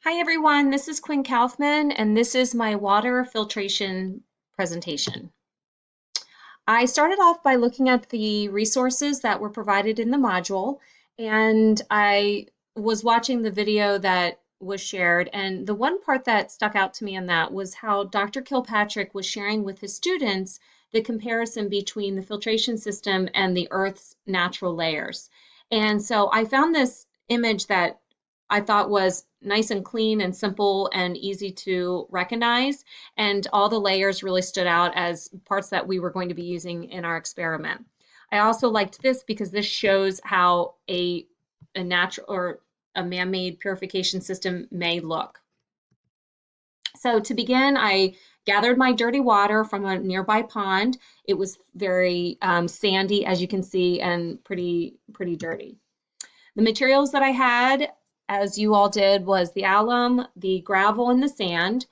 Hi everyone, this is Quinn Kaufmann and this is my water filtration presentation. I started off by looking at the resources that were provided in the module, and I was watching the video that was shared, and the one part that stuck out to me in that was how Dr. Kilpatrick was sharing with his students the comparison between the filtration system and the Earth's natural layers. And so I found this image that I thought was nice and clean and simple and easy to recognize. And all the layers really stood out as parts that we were going to be using in our experiment. I also liked this because this shows how a natural or a man-made purification system may look. So to begin, I gathered my dirty water from a nearby pond. It was very sandy, as you can see, and pretty dirty. The materials that I had, as you all did, was the alum, the gravel, and the sand,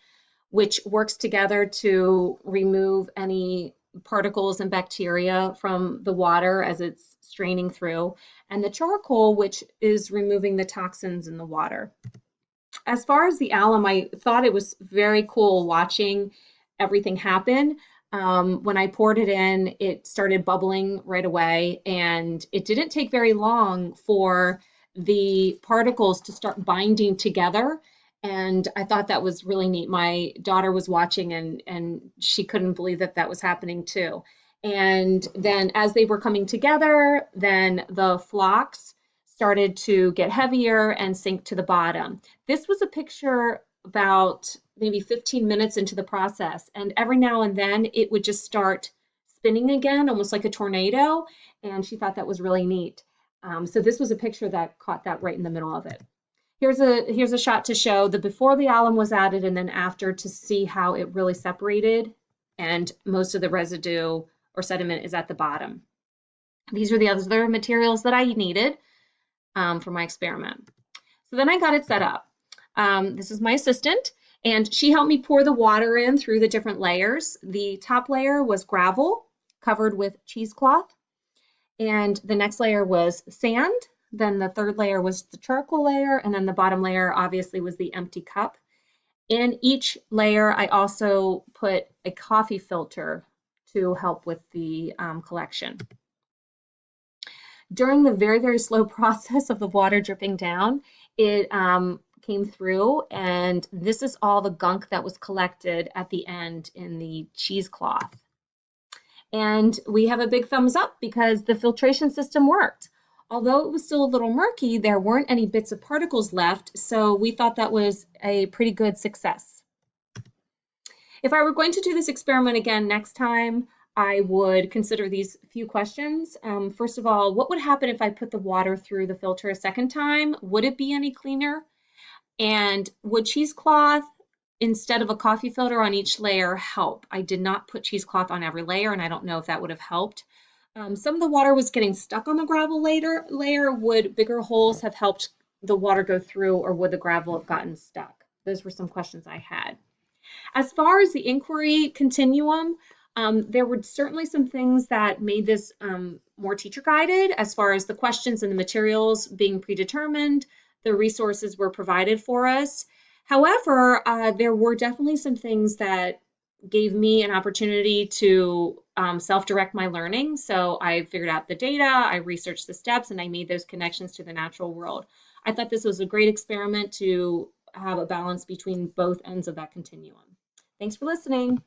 which works together to remove any particles and bacteria from the water as it's straining through, and the charcoal, which is removing the toxins in the water. As far as the alum, I thought it was very cool watching everything happen. When I poured it in, it started bubbling right away, and it didn't take very long for the particles to start binding together. And I thought that was really neat. My daughter was watching, and she couldn't believe that that was happening too. And then as they were coming together, then the flocks started to get heavier and sink to the bottom. This was a picture about maybe 15 minutes into the process, and every now and then it would just start spinning again, almost like a tornado, and she thought that was really neat. So this was a picture that caught that right in the middle of it. Here's a shot to show the before the alum was added and then after to see how it really separated, and most of the residue or sediment is at the bottom. These are the other materials that I needed for my experiment. So then I got it set up. This is my assistant, and she helped me pour the water in through the different layers. The top layer was gravel covered with cheesecloth, and the next layer was sand. Then the third layer was the charcoal layer, and then the bottom layer obviously was the empty cup. In each layer, I also put a coffee filter to help with the collection. During the very slow process of the water dripping down, it came through, and this is all the gunk that was collected at the end in the cheesecloth. And we have a big thumbs up because the filtration system worked. Although it was still a little murky, there weren't any bits of particles left, so we thought that was a pretty good success. If I were going to do this experiment again next time, I would consider these few questions. First of all, what would happen if I put the water through the filter a second time? Would it be any cleaner? And would cheesecloth instead of a coffee filter on each layer help? I did not put cheesecloth on every layer, and I don't know if that would have helped. Some of the water was getting stuck on the gravel layer. Would bigger holes have helped the water go through, or would the gravel have gotten stuck? Those were some questions I had. As far as the inquiry continuum, there were certainly some things that made this more teacher guided, as far as the questions and the materials being predetermined. The resources were provided for us. However, there were definitely some things that gave me an opportunity to self-direct my learning. So I figured out the data, I researched the steps, and I made those connections to the natural world. I thought this was a great experiment to have a balance between both ends of that continuum. Thanks for listening.